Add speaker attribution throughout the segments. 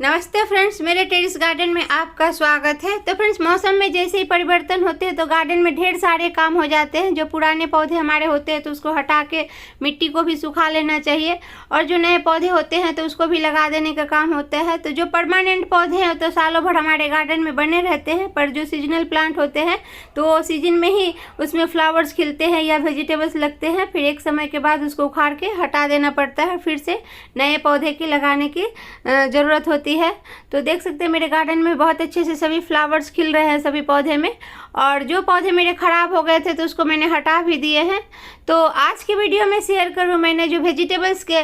Speaker 1: नमस्ते फ्रेंड्स, मेरे terrace garden में आपका स्वागत है। तो फ्रेंड्स, मौसम में जैसे ही परिवर्तन होते हैं तो गार्डन में ढेर सारे काम हो जाते हैं। जो पुराने पौधे हमारे होते हैं तो उसको हटा के मिट्टी को भी सुखा लेना चाहिए, और जो नए पौधे होते हैं तो उसको भी लगा देने का काम होता है। तो जो परमानेंट पौधे हैं तो सालों भर हमारे गार्डन में बने रहते हैं, पर जो सीजनल प्लांट होते हैं तो सीजन में ही उसमें फ्लावर्स खिलते हैं या वेजिटेबल्स लगते हैं, फिर एक समय के बाद उसको उखाड़ के हटा देना पड़ता है, फिर से नए पौधे की लगाने की ज़रूरत होती है। तो देख सकते हैं मेरे गार्डन में बहुत अच्छे से सभी फ्लावर्स खिल रहे हैं सभी पौधे में, और जो पौधे मेरे ख़राब हो गए थे तो उसको मैंने हटा भी दिए हैं। तो आज की वीडियो में शेयर करूँ मैंने जो वेजिटेबल्स के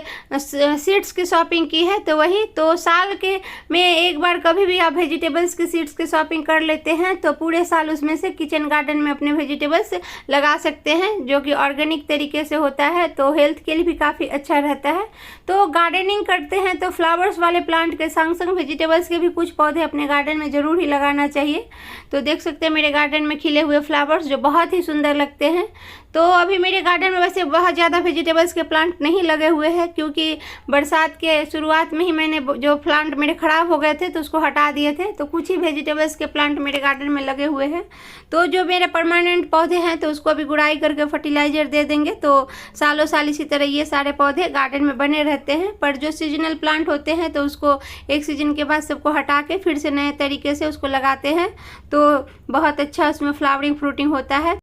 Speaker 1: सीड्स की शॉपिंग की है, तो वही तो साल के में एक बार कभी भी आप वेजिटेबल्स के सीड्स की शॉपिंग कर लेते हैं तो पूरे साल उसमें से किचन गार्डन में अपने वेजिटेबल्स लगा सकते हैं, जो कि ऑर्गेनिक तरीके से होता है, तो हेल्थ के लिए भी काफ़ी अच्छा रहता है। तो गार्डनिंग करते हैं तो फ्लावर्स वाले प्लांट के संग संग वेजिटेबल्स के भी कुछ पौधे अपने गार्डन में ज़रूर ही लगाना चाहिए। तो देख सकते हैं मेरे गार्डन में खिले हुए फ्लावर्स जो बहुत ही सुंदर लगते हैं। तो अभी मेरे गार्डन में वैसे बहुत ज़्यादा वेजिटेबल्स के प्लांट नहीं लगे हुए हैं, क्योंकि बरसात के शुरुआत में ही मैंने जो प्लांट मेरे ख़राब हो गए थे तो उसको हटा दिए थे। तो कुछ ही वेजिटेबल्स के प्लांट मेरे गार्डन में लगे हुए हैं। तो जो मेरे परमानेंट पौधे हैं तो उसको अभी गुड़ाई करके फर्टिलाइज़र दे देंगे, तो सालों साल इसी तरह ये सारे पौधे गार्डन में बने रहते हैं। पर जो सीजनल प्लांट होते हैं तो उसको एक सीजन के बाद सबको हटा के फिर से नए तरीके से उसको लगाते हैं, तो बहुत अच्छा उसमें फ्लावरिंग फ्रूटिंग होता है।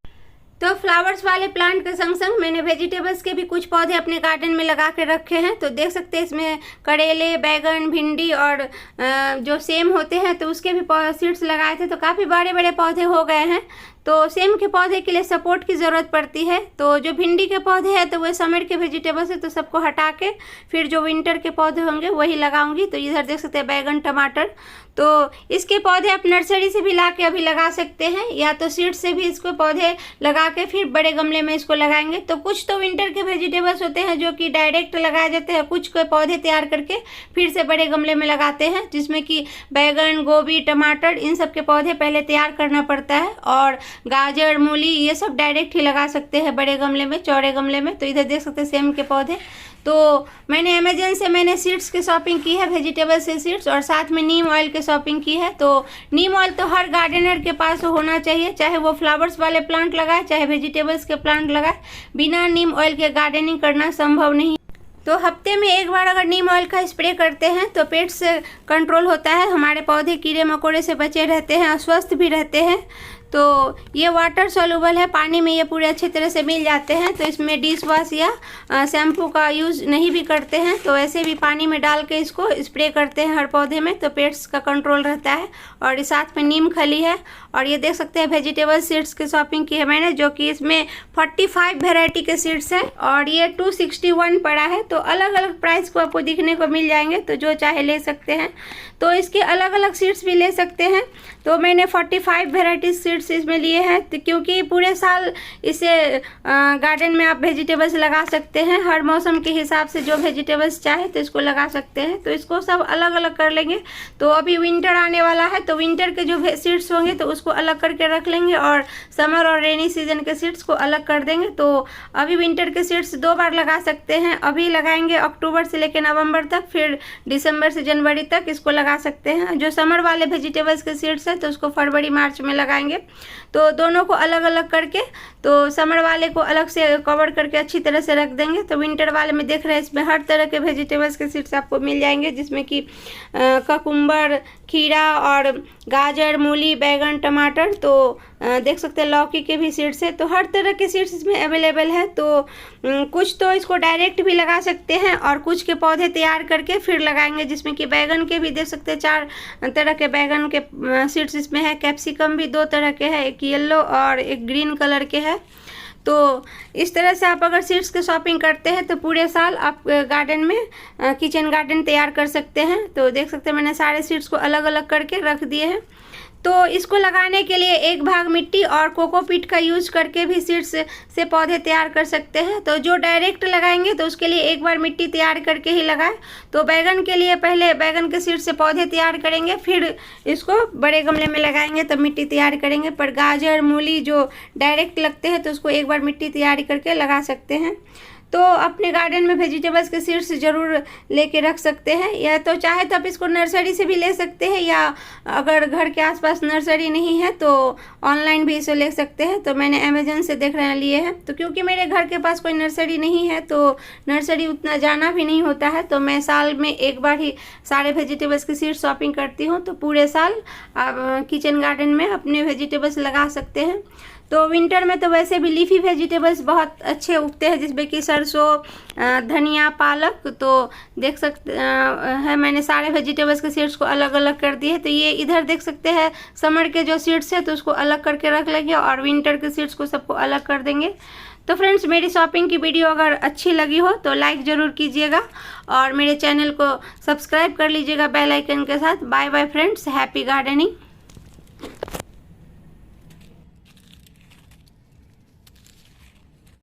Speaker 1: तो फ्लावर्स वाले प्लांट के संग संग मैंने वेजिटेबल्स के भी कुछ पौधे अपने गार्डन में लगा के रखे हैं। तो देख सकते हैं इसमें करेले, बैगन, भिंडी और जो सेम होते हैं तो उसके भी सीड्स लगाए थे, तो काफ़ी बड़े बड़े पौधे हो गए हैं। तो सेम के पौधे के लिए सपोर्ट की ज़रूरत पड़ती है। तो जो भिंडी के पौधे हैं तो वो समर के वेजिटेबल्स है, तो सबको हटा के फिर जो विंटर के पौधे होंगे वही लगाऊंगी। तो इधर देख सकते हैं बैगन, टमाटर, तो इसके पौधे आप नर्सरी से भी ला के अभी लगा सकते हैं, या तो सीड से भी इसको पौधे लगा के फिर बड़े गमले में इसको लगाएंगे। तो कुछ तो विंटर के वेजिटेबल्स होते हैं जो कि डायरेक्ट लगाए जाते हैं, कुछ के पौधे तैयार करके फिर से बड़े गमले में लगाते हैं, जिसमें कि बैगन, गोभी, टमाटर, इन सब के पौधे पहले तैयार करना पड़ता है, और गाजर, मूली ये सब डायरेक्ट ही लगा सकते हैं बड़े गमले में, चौड़े गमले में। तो इधर देख सकते हैं सेम के पौधे। तो मैंने अमेजन से सीड्स की शॉपिंग की है, वेजिटेबल से सीड्स, और साथ में नीम ऑयल की शॉपिंग की है। तो नीम ऑयल तो हर गार्डनर के पास होना चाहिए, चाहे वो फ्लावर्स वाले प्लांट लगाए चाहे वेजिटेबल्स के प्लांट लगाए, बिना नीम ऑयल के गार्डनिंग करना संभव नहीं। तो हफ्ते में एक बार अगर नीम ऑयल का स्प्रे करते हैं तो पेट से कंट्रोल होता है, हमारे पौधे कीड़े मकोड़े से बचे रहते हैं, स्वस्थ भी रहते हैं। तो ये वाटर सॉल्युबल है, पानी में ये पूरे अच्छी तरह से मिल जाते हैं। तो इसमें डिश वॉश या शैम्पू का यूज़ नहीं भी करते हैं, तो ऐसे भी पानी में डाल के इसको स्प्रे करते हैं हर पौधे में, तो पेट्स का कंट्रोल रहता है। और इस साथ में नीम खली है, और ये देख सकते हैं वेजिटेबल सीड्स की शॉपिंग की है मैंने, जो कि इसमें 45 वेराइटी के सीड्स हैं, और ये 261 पड़ा है। तो अलग अलग प्राइस को आपको दिखने को मिल जाएंगे, तो जो चाहे ले सकते हैं। तो इसके अलग अलग सीड्स भी ले सकते हैं। तो मैंने 45 वेराइटी सीड्स इसमें लिए हैं, तो क्योंकि पूरे साल इसे गार्डन में आप वेजिटेबल्स लगा सकते हैं, हर मौसम के हिसाब से जो वेजिटेबल्स चाहे तो इसको लगा सकते हैं। तो इसको सब अलग अलग कर लेंगे। तो अभी विंटर आने वाला है, तो विंटर के जो सीड्स होंगे तो उसको अलग करके रख लेंगे, और समर और रेनी सीजन के सीड्स को अलग कर देंगे। तो अभी विंटर के सीड्स 2 बार लगा सकते हैं, अभी लगाएंगे अक्टूबर से लेकर नवंबर तक, फिर दिसंबर से जनवरी तक इसको लगा सकते हैं। जो समर वाले वेजिटेबल्स के सीड्स हैं तो उसको फरवरी मार्च में लगाएंगे। तो दोनों को अलग अलग करके, तो समर वाले को अलग से कवर करके अच्छी तरह से रख देंगे। तो विंटर वाले में देख रहे हैं इसमें हर तरह के वेजिटेबल्स के सीड्स आपको मिल जाएंगे, जिसमें कि ककुम्बर, खीरा और गाजर, मूली, बैगन, टमाटर। तो देख सकते हैं लौकी के भी सीड्स है। तो हर तरह के सीड्स इसमें अवेलेबल है। तो कुछ तो इसको डायरेक्ट भी लगा सकते हैं, और कुछ के पौधे तैयार करके फिर लगाएंगे, जिसमें कि बैगन के भी देख सकते हैं 4 तरह के बैगन के सीड्स इसमें है। कैप्सिकम भी 2 तरह के हैं, एक येलो और एक ग्रीन कलर के है। तो इस तरह से आप अगर सीड्स की शॉपिंग करते हैं तो पूरे साल आप गार्डन में किचन गार्डन तैयार कर सकते हैं। तो देख सकते हैं मैंने सारे सीड्स को अलग अलग करके रख दिए हैं। तो इसको लगाने के लिए एक भाग मिट्टी और कोकोपीट का यूज करके भी सीड्स से पौधे तैयार कर सकते हैं। तो जो डायरेक्ट लगाएंगे तो उसके लिए एक बार मिट्टी तैयार करके ही लगाएं। तो बैगन के लिए पहले बैगन के सीड से पौधे तैयार करेंगे, फिर इसको बड़े गमले में लगाएंगे तो मिट्टी तैयार करेंगे। पर गाजर, मूली जो डायरेक्ट लगते हैं तो उसको एक बार मिट्टी तैयार करके लगा सकते हैं। तो अपने गार्डन में वेजिटेबल्स के सीड्स ज़रूर लेके रख सकते हैं, या तो चाहे तो आप इसको नर्सरी से भी ले सकते हैं, या अगर घर के आसपास नर्सरी नहीं है तो ऑनलाइन भी इसे ले सकते हैं। तो मैंने अमेजन से देख रहे हैं लिए हैं, तो क्योंकि मेरे घर के पास कोई नर्सरी नहीं है तो नर्सरी उतना जाना भी नहीं होता है, तो मैं साल में एक बार ही सारे वेजिटेबल्स की सीड शॉपिंग करती हूँ। तो पूरे साल आप किचन गार्डन में अपने वेजिटेबल्स लगा सकते हैं। तो विंटर में तो वैसे भी लीफी वेजिटेबल्स बहुत अच्छे उगते हैं, जिसमें कि सरसों, धनिया, पालक। तो देख सकते हैं मैंने सारे वेजिटेबल्स के सीड्स को अलग अलग कर दिए। तो ये इधर देख सकते हैं समर के जो सीड्स है तो उसको अलग करके रख लेंगे, और विंटर के सीड्स को सबको अलग कर देंगे। तो फ्रेंड्स, मेरी शॉपिंग की वीडियो अगर अच्छी लगी हो तो लाइक ज़रूर कीजिएगा, और मेरे चैनल को सब्सक्राइब कर लीजिएगा बेल आइकन के साथ। Bye bye friends, happy gardening.